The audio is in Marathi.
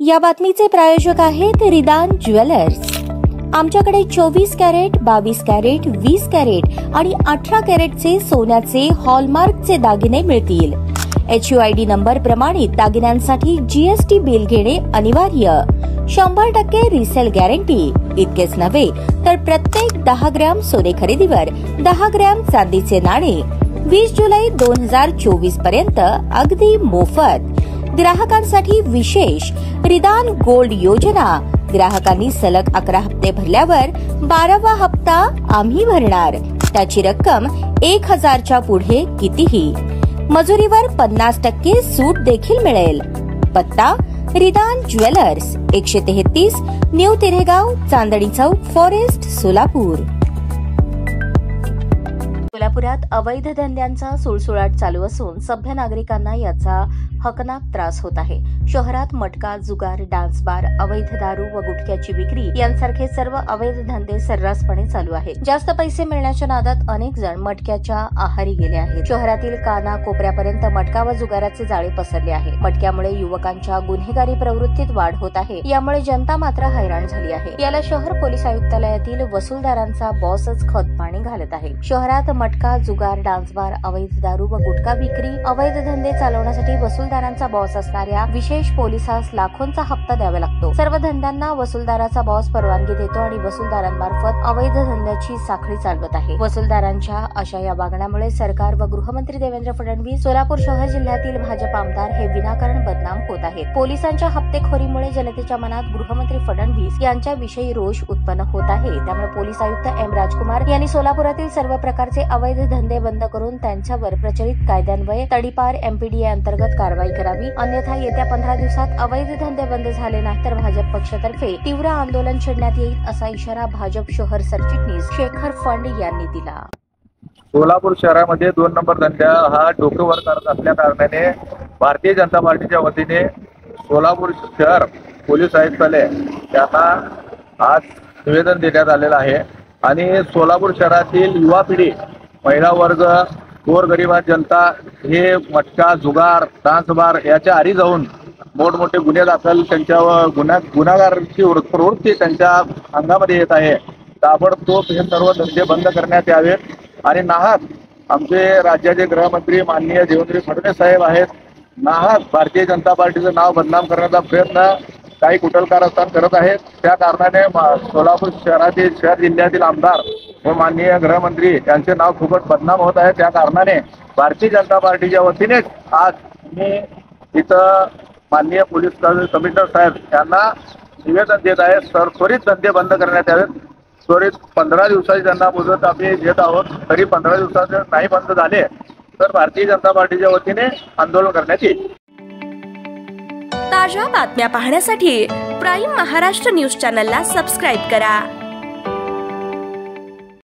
या बातमीचे प्रायोजक आहेत रिदान ज्वेलर्स। आमच्याकडे 24 कॅरेट, 22 कॅरेट, 20 कॅरेट आणि 18 कॅरेटचे सोन्याचे हॉलमार्कचे दागिने मिळतील। HUID नंबर प्रमाणित दागिन्यांसाठी GST बिल घेणे अनिवार्य। 100% रिसेल गॅरंटी। इतकेच नव्हे तर प्रत्येक 10 ग्रॅम सोने खरेदीवर 10 ग्रॅम चांदीचे नाणे 20 जुलै 2024 पर्यंत अगदी मोफत। ग्राहकांसाठी विशेष रिदान गोल्ड योजना। ग्राहकांनी सलग 11 हप्ते भरल्यावर 12वा हप्ता आम्ही भरणार। त्याची रक्कम 1000च्या पुढे कितीही। मजुरीवर 50% सूट देखील मिळेल। पत्ता रिदान jewellers, 133 new तिरेगाव, Chandni Chowk, forest, Solapur. सोलापुरात अवैध धंद्यांचा सुळसुळाट चालू असून सभ्य नागरिकांना याचा हकनाक त्रास होत आहे। शहरात मटका, जुगार, डान्स बार, अवैध दारू व गुटख्याची विक्री यांसारखे सर्व अवैध धंदे सर्रासपणे चालू आहेत। जास्त पैसे मिळण्याच्या नादात अनेक जण मटक्याच्या आहारी गेले आहेत। शहरातील काना कोपऱ्यापर्यंत मटका व जुगाराचे जाळे पसरले आहे। मटक्यामुळे युवकांच्या गुन्हेगारी प्रवृत्तीत वाढ होत आहे। यामुळे जनता मात्र हैराण झाली आहे। याला शहर पोलीस आयुक्तालयातील वसूलदारांचा बॉसच खतपाणी घालत आहे। शहरात मटका, जुगार, डान्स बार, अवैध दारू व गुटखा विक्री, अवैध धंदे चालवण्यासाठी वसूलदारांचा बॉस असणाऱ्या विशेष पोलिसास लाखोंचा हप्ता द्यावा लागतो। सर्व धंद्यांना वसूलदाराचा बॉस परवानगी देतो आणि वसूलदारांमार्फत अवैध धंद्याची साखळी चालवत आहे। वसूलदारांच्या अशा या वागण्यामुळे सरकार व गृहमंत्री देवेंद्र फडणवीस, सोलापूर शहर जिल्ह्यातील भाजप आमदार हे विनाकारण बदनाम होत आहेत। पोलिसांच्या हप्तेखोरीमुळे जनतेच्या मनात गृहमंत्री फडणवीस यांच्याविषयी रोष उत्पन्न होत आहे। त्यामुळे पोलीस आयुक्त M. राजकुमार यांनी सोलापुरातील सर्व प्रकारचे अवैध धंदे बंद करून त्यांच्यावर प्रचलित कायद्यान्वये तडीपार MPDA अंतर्गत कारवाई करावी, अन्यथा येत्या 15 दिवसात अवैध धंदे बंद झाले नाही तर भाजप पक्षातर्फे तीव्र आंदोलन छेडण्यात येईल, असा इशारा भाजप शहर सरचिटणीस शेखर फंड यांनी दिला। सोलापूर शहरामध्ये 2 नंबर धंदा हा डोकं वर करत असल्या कारणाने भारतीय जनता पार्टीच्या वतीने सोलापूर शहर पोलीस आयुक्तालय यांना आज निवेदन देण्यात आलेलं आहे आणि सोलापूर शहरातील युवा पिढी, महिला वर्ग, गोरगरिबा जनता हे मटका, जुगार, डान्स बार याच्या आरी जाऊन मोठमोठे गुन्हे दाखल, त्यांच्यावर गुन्हेगारांची प्रवृत्ती त्यांच्या अंगामध्ये येत आहे। ताबडतोब हे सर्व धंदे बंद करण्यात यावेत आणि नाहक आमचे राज्याचे गृहमंत्री माननीय देवेंद्र फडणवीस साहेब आहेत, नाहक भारतीय जनता पार्टीचं नाव बदनाम करण्याचा प्रयत्न काही कुटलकारस्थान करत आहेत। त्या कारणाने सोलापूर शहर जिल्ह्यातील आमदार व माननीय गृहमंत्री यांचे नाव खूपच बदनाम होत आहे। त्या कारणाने भारतीय जनता पार्टीच्या वतीनेच आज मी इथं माननीय पोलीस कमिशनर साहेब यांना निवेदन देत आहे। त्वरित धंदे बंद करण्यात यावेत। त्वरित 15 दिवसाची त्यांना मुदत आम्ही देत आहोत। तरी 15 दिवसात नाही बंद झाले तर भारतीय जनता पार्टीच्या वतीने आंदोलन करण्यात येईल। ताज्या बातम्या पाहण्यासाठी प्राईम महाराष्ट्र न्यूज चॅनलला सबस्क्राईब करा।